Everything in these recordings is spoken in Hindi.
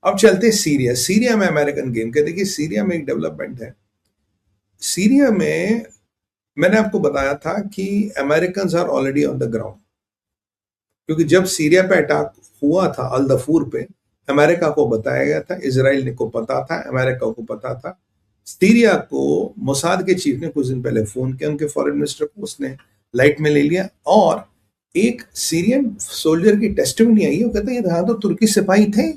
अब चलते सीरिया। सीरिया में अमेरिकन गेम के देखिए, सीरिया में एक डेवलपमेंट है। सीरिया में मैंने आपको बताया था कि American are already on the ground, क्योंकि जब सीरिया पे अटैक हुआ था अल दफूर पे, अमेरिका को बताया गया था, इसराइल को पता था, अमेरिका को पता था। सीरिया को मोसाद के चीफ ने कुछ दिन पहले फोन किया उनके फॉरेन मिनिस्टर को, उसने लाइट में ले लिया। और एक सीरियन सोल्जर की टेस्टिमनी आई है, वो कहते हैं यहाँ तो तुर्की सिपाही थे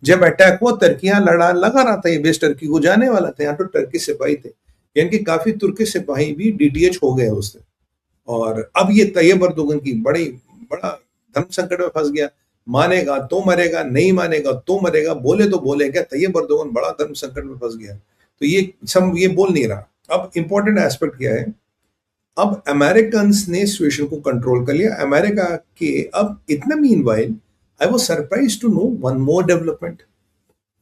जब अटैक हुआ, टर्की यहाँ लगा रहा था, ये बेस टर्की को जाने वाला था, यहाँ तो टर्की सिपाही थे। यानी कि काफी तुर्की सिपाही भी डीटीएच हो गए उस दिन। और अब ये तैयब अर्दोगन की बड़ा धर्म संकट में फंस गया। मानेगा तो मरेगा, नहीं मानेगा तो मरेगा, बोले तो बोले क्या, तैयब अर्दोगन बड़ा धर्म संकट में फंस गया। तो ये बोल नहीं रहा। अब इंपॉर्टेंट एस्पेक्ट क्या है, अब अमेरिकन ने सिचुएशन को कंट्रोल कर लिया। अमेरिका के अब इतना meanwhile I was surprise to know one more development.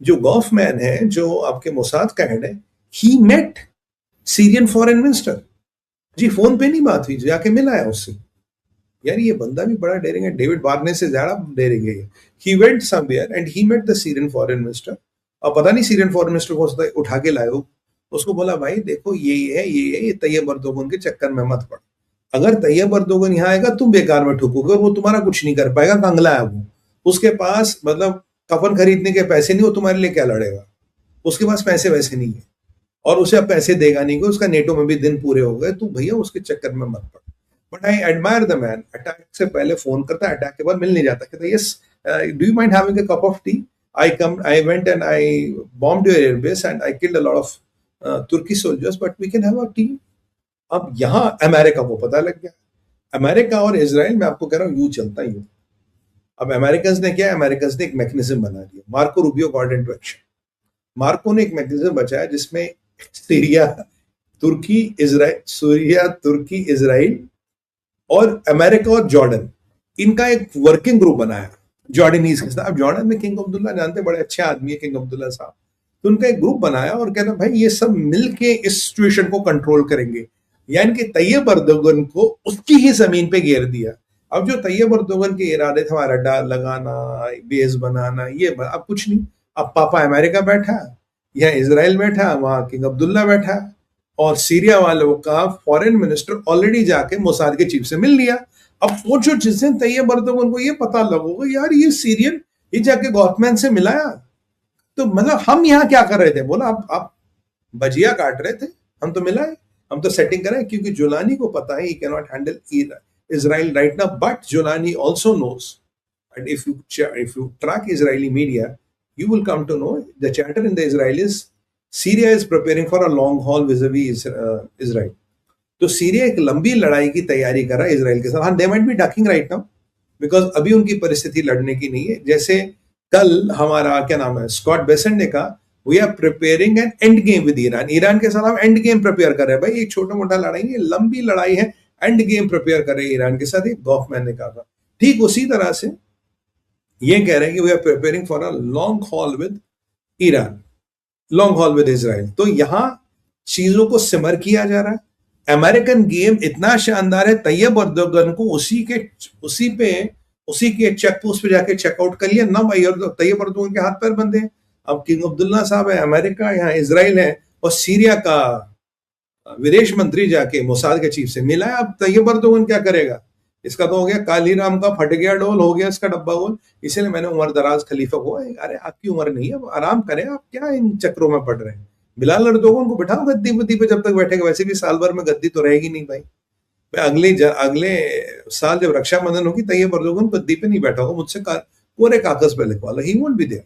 जो गॉफमैन है, जो आपके मोसाद का हेड है, he met Syrian foreign minister. जी फोन पे नहीं बात हुई, जाके मिला है उससे। यार ये बंदा भी बड़ा डेयरिंग है, डेविड बार्ने से ज्यादा डेयरिंग है। He went somewhere and he met the Syrian foreign minister. और पता नहीं सीरियन फॉरेन मिनिस्टर को उठा के लाए हो, उसको बोला भाई देखो ये है, ये तैयब अर्दोगन के चक्कर में मत पड़। अगर तैयब अर्दोगन यहाँ आएगा तुम बेकार में ठुकोगे, और वो तुम्हारा कुछ नहीं कर पाएगा, कंगला है वो। उसके पास मतलब कफन खरीदने के पैसे नहीं, वो तुम्हारे लिए क्या लड़ेगा, उसके पास पैसे वैसे नहीं है, और उसे अब पैसे देगा नहीं, उसका नेटो में भी दिन पूरे हो गए, तू भैया उसके चक्कर में मत पड़। But I admire the man, attack से पहले फोन करता है, अटैक के बाद मिल नहीं जाता, कहता yes do you mind having a cup of T, I went and I bombed your airbase and I killed a lot of Turkish soldiers, but we can have a tea. अब यहां अमेरिका को पता लग गया। अमेरिका और इजराइल में आपको कह रहा हूं यूं चलता ही। अब अमेरिकन ने क्या, अमेरिकन ने एक मैकेनिज्म बना दिया, Marco Rubio got into action. Marco ने एक मैकेनिज्म बचाया जिसमें सीरिया, तुर्की, इजराइल और अमेरिका और जॉर्डन, इनका एक वर्किंग ग्रुप बनाया जॉर्डनीज के साथ। अब जॉर्डन में किंग अब्दुल्ला जानते, बड़े अच्छे आदमी है किंग अब्दुल्ला साहब। तो उनका एक ग्रुप बनाया और कहना भाई ये सब मिलके इस सिचुएशन को कंट्रोल करेंगे। यानी कि तैयब अर्दोगन को उसकी ही जमीन पे घेर दिया। अब जो तैयब अर्दोगन के इरादे थे, वहां रडार लगाना, बेस बनाना, ये अब कुछ नहीं। अब पापा अमेरिका बैठा, यहाँ इसराइल बैठा, वहां किंग अब्दुल्ला बैठा, और सीरिया वालों का फॉरेन मिनिस्टर ऑलरेडी जाके मोसाद के चीफ से मिल लिया। अब सोचो जिस दिन तैयब अर्दोगन को ये पता लगोगा यार ये सीरियन, ये जाके गॉफमैन से मिलाया, तो मतलब हम यहाँ क्या कर रहे थे, बोला आप भजिया काट रहे थे, हम तो मिलाए, हम तो सेटिंग करें, क्योंकि जुलानी को पता है he can not handle Israel right now, but Jolani also knows, and if you track Israeli media, you will come to know the chatter in the Israel is Syria is preparing for a long haul vis-a-vis Israel. तो सीरिया एक लंबी लड़ाई की तैयारी कर रहा है इसराइल के साथ। हाँ, they might be ducking right now, because अभी उनकी परिस्थिति लड़ने की नहीं है। जैसे कल हमारा क्या नाम है, स्कॉट बेसेंट ने कहा we are preparing an end game with Iran. Iran के साथ हम एंड गेम प्रिपेयर कर रहे हैं। भाई एक छोटा मोटा लड़ाई है, लंबी लड़ाई है, एंड गेम प्रिपेयर कर रहे हैं ईरान के साथ। एक गॉफमैन ने कहा था। ठीक उसी तरह से ये कह रहे हैं कि we are preparing for a long haul with Iran, long haul with Israel. तो यहां चीजों को सिमर किया जा रहा है। अमेरिकन गेम इतना शानदार है, तैयब अर्दोगन को उसी के चेक पोस्ट पे जाके चेकआउट कर लिया ना भाई, और तैयब अर्दोगन के हाथ पैर बंधे हैं। अब किंग अब्दुल्ला साहब है अमेरिका, यहाँ इसराइल है, और सीरिया का विदेश मंत्री जाके मोसाद के चीफ से मिला है। अब तैयब अर्दोगन क्या करेगा, इसका तो हो गया काली राम का फट गया डोल, हो गया इसका डब्बा गोल। इसलिए मैंने उमर दराज खलीफा को, अरे आपकी उम्र नहीं है, आराम करें, आप क्या इन चक्रों में पड़ रहे हैं। बिलाल अर्दोगन को बिठाओ गद्दी बुद्दी पे, जब तक बैठेगा, वैसे भी साल भर में गद्दी तो रहेगी नहीं भाई। अगले साल जब रक्षाबंधन होगी, तैयब अर्दोगन गद्दी पे नहीं बैठा होगा, मुझसे पूरे कागज पे लिखवा लो, ही वोंट बी देयर।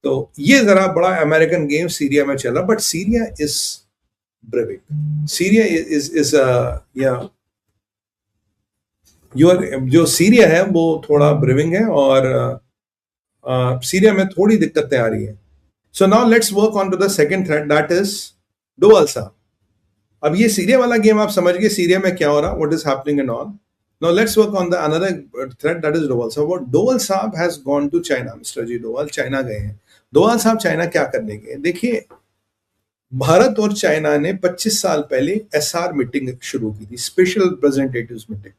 तो ये जरा बड़ा अमेरिकन गेम सीरिया में चला, but Syria is braving. Syria is जो सीरिया है वो थोड़ा ब्रेविंग है, और सीरिया में थोड़ी दिक्कतें आ रही है। So now let's work on to the second threat, that is Doval Saab. अब ये सीरिया वाला गेम आप समझ गए, सीरिया में क्या हो रहा, what is happening and all. Now let's work on the another threat, that is Doval Saab. What Doval Saab has gone to China, Mr. Ji Doval China गए हैं। दोवाल साहब चाइना क्या करने गए, देखिए भारत और चाइना ने 25 साल पहले SR मीटिंग शुरू की थी, स्पेशल रिप्रेजेंटेटिव्स मीटिंग।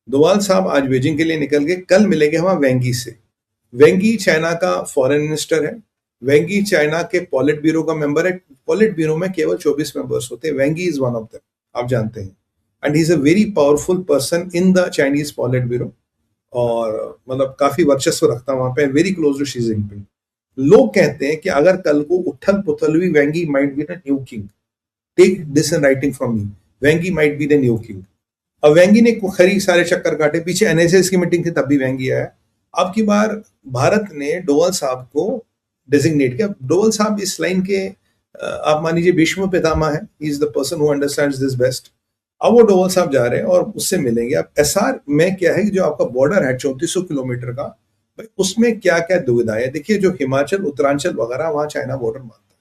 दोवाल साहब आज बीजिंग के लिए निकल गए, कल मिलेंगे हम वेंगी से। वेंगी चाइना का फॉरेन मिनिस्टर है। वेंगी चाइना के पॉलिट ब्यूरो का मेंबर है। पॉलिट ब्यूरो में केवल 24 मेंबर्स होते हैं। Wang Yi is one of them, आप जानते हैं। And he is a very powerful person in the Chinese politburo, और मतलब काफी वर्चस्व रखता है वहां पे, very close to Xi Jinping. लोग कहते हैं कि अगर कल को उथल पुथल हुई, वेंगी might be the new king. Take this in writing from me, वेंगी might be the new king. अब वेंगी ने खरी सारे चक्कर काटे, पीछे एनएसएस की मीटिंग थी तब भी वेंगी आया। अब की बार भारत ने डोवल साहब को डेजिग्नेट किया। डोवल साहब इस लाइन के आप मान लीजिए भीष्म पितामह है, he is the person who understands this best. अब वो डोवल साहब जा रहे हैं और उससे मिलेंगे। अब एसआर में क्या है कि जो आपका बॉर्डर है 3400 किलोमीटर का, भाई उसमें क्या क्या दुविधाएं है। देखिए, जो हिमाचल उत्तरांचल वगैरह वहां चाइना बॉर्डर मानता है,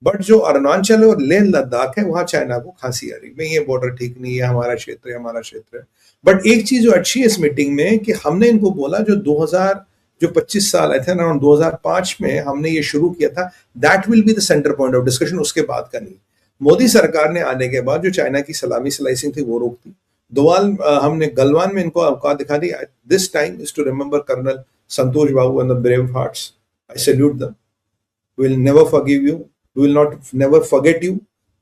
बट जो अरुणाचल और लेह लद्दाख है वहां चाइना को खांसी आ रही भाई, ये बॉर्डर ठीक नहीं है, हमारा क्षेत्र है, हमारा क्षेत्र है। बट एक चीज जो अच्छी है इस मीटिंग में कि हमने इनको बोला जो 2000 जो 25 साल आए थे ना, 2005 में हमने ये शुरू किया था, that will be the centre point of discussion, उसके बाद का नहीं। मोदी सरकार ने आने के बाद जो चाइना की सलामी स्लाइसिंग थी वो रोक दी। दोवाल हमने गलवान में इनको औकात दिखा दी। This time is to remember colonel Santosh Babu and the brave hearts. I salute them. We will never forgive you. We will not never forget you.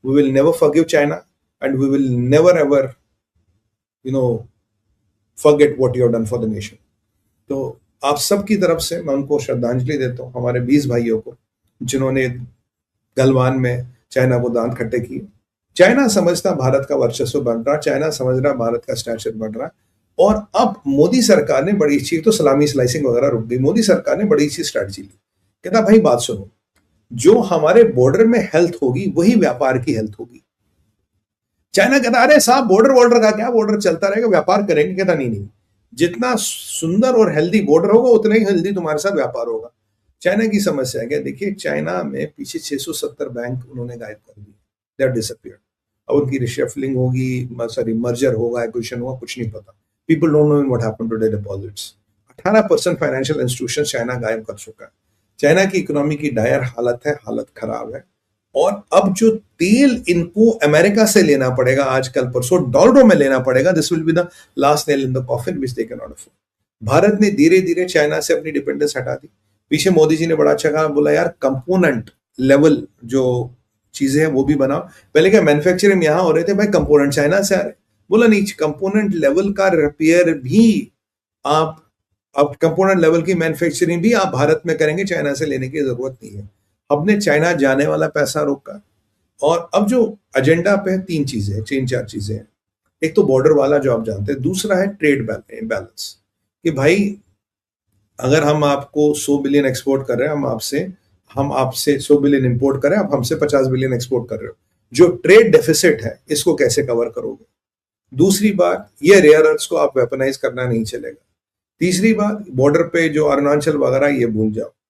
We will never forgive China, and we will never ever, you know, forget what you have done for the nation. तो आप सबकी तरफ से मैं उनको श्रद्धांजलि देता हूँ, हमारे 20 भाइयों को जिन्होंने गलवान में चाइना को दांत खट्टे किए। चाइना समझता भारत का वर्चस्व बढ़ रहा, चाइना समझ रहा भारत का स्टैचर बढ़ रहा। और अब मोदी सरकार ने बड़ी अच्छी, तो सलामी स्लाइसिंग वगैरह रुक गई, मोदी सरकार ने बड़ी अच्छी स्ट्रैटेजी ली। कहता भाई बात सुनो, जो हमारे बॉर्डर में हेल्थ होगी वही व्यापार की हेल्थ होगी। चाइना कहता अरे साहब बॉर्डर वॉर्डर का क्या, बॉर्डर चलता रहेगा, व्यापार करेंगे। कहता नहीं नहीं, जितना सुंदर और हेल्दी बॉर्डर होगा उतना ही हेल्दी तुम्हारे साथ व्यापार होगा। चाइना की समस्या है क्या, देखिए चाइना में पीछे 670 बैंक उन्होंने गायब कर दिए, दे हैव डिसअपीयर्ड। अब उनकी रिशफलिंग होगी, सॉरी मर्जर होगा, एक्विजिशन होगा, कुछ नहीं पता। People don't know what happened to their deposits. 18% financial institution China गायब कर चुका है। चाइना की इकोनॉमी की डायर हालत है, हालत खराब है। और अब जो तेल इनको अमेरिका से लेना पड़ेगा, आजकल परसों डॉलरों में लेना पड़ेगा, this will be the last nail in the coffin which they can not afford. Bharat ने धीरे धीरे चाइना से अपनी डिपेंडेंस हटा दी। पीछे मोदी जी ने बड़ा अच्छा कहा, बोला यार कंपोनेंट लेवल जो चीजें हैं वो भी बनाओ। पहले क्या मैन्युफैक्चरिंग यहां हो रहे थे, भाई कंपोनेंट चाइना से आ रहे। बोला नहीं, कंपोनेंट लेवल का रिपेयर भी आप, अब कंपोनेंट लेवल की मैन्युफैक्चरिंग भी आप भारत में करेंगे, चाइना से लेने की जरूरत नहीं है। हमने चाइना जाने वाला पैसा रोका। और अब जो एजेंडा पे 3 चीजें हैं, 3-4 चीजें हैं। एक तो बॉर्डर वाला जो आप जानते हैं, दूसरा है ट्रेड बैलेंस, कि भाई अगर हम आपको 100 बिलियन एक्सपोर्ट कर रहे हैं, हम आपसे 100 बिलियन इंपोर्ट कर रहे हैं, आप हमसे 50 बिलियन एक्सपोर्ट कर रहे हो, जो ट्रेड डेफिसिट है इसको कैसे कवर करोगे। दूसरी बात, ये रेयर अर्थ्स को आप वेपनाइज करना नहीं चलेगा। तीसरी बात, बॉर्डर पे जो अरुणाचल वगैरह ये भूल जाओ।